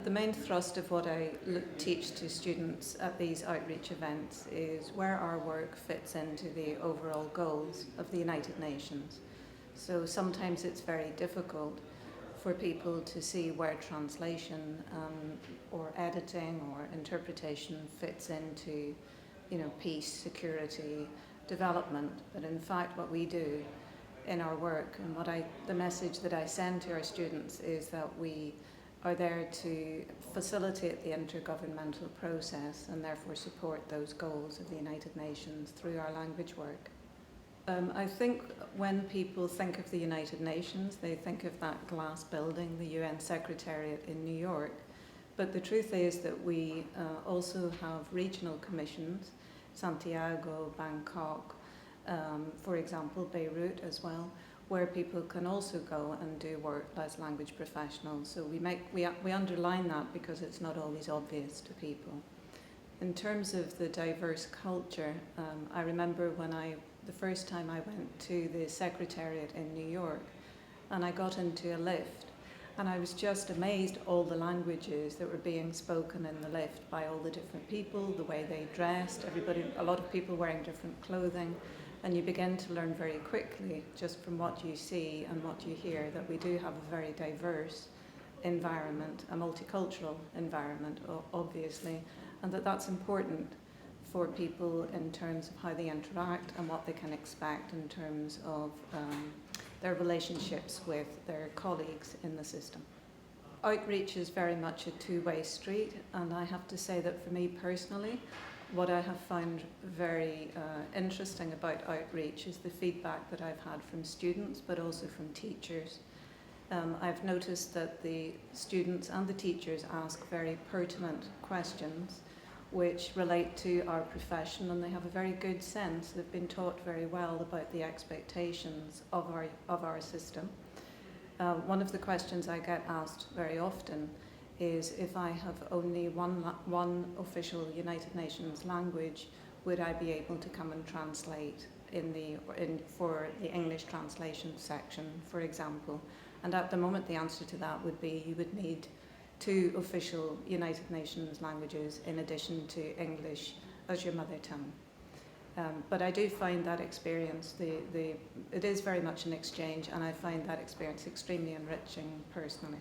The main thrust of what I teach to students at these outreach events is where our work fits into the overall goals of the United Nations. So sometimes it's very difficult for people to see where translation or editing or interpretation fits into, peace, security, development. But in fact, what we do in our work and the message that I send to our students is that we are there to facilitate the intergovernmental process and therefore support those goals of the United Nations through our language work. I think when people think of the United Nations, they think of that glass building, the UN Secretariat in New York. But the truth is that we also have regional commissions, Santiago, Bangkok, for example, Beirut as well, where people can also go and do work as language professionals. So we underline that because it's not always obvious to people. In terms of the diverse culture, I remember the first time I went to the Secretariat in New York, and I got into a lift, and I was just amazed at all the languages that were being spoken in the lift by all the different people, the way they dressed, a lot of people wearing different clothing, and you begin to learn very quickly, just from what you see and what you hear, that we do have a very diverse environment, a multicultural environment, obviously, and that's important for people in terms of how they interact and what they can expect in terms of their relationships with their colleagues in the system. Outreach is very much a two-way street, and I have to say that for me personally, what I have found very interesting about outreach is the feedback that I've had from students, but also from teachers. I've noticed that the students and the teachers ask very pertinent questions which relate to our profession, and they have a very good sense. They've been taught very well about the expectations of our system. One of the questions I get asked very often is, if I have only one official United Nations language, would I be able to come and translate for the English translation section, for example? And at the moment the answer to that would be you would need 2 official United Nations languages in addition to English as your mother tongue. But I do find that experience, it is very much an exchange, and I find that experience extremely enriching personally.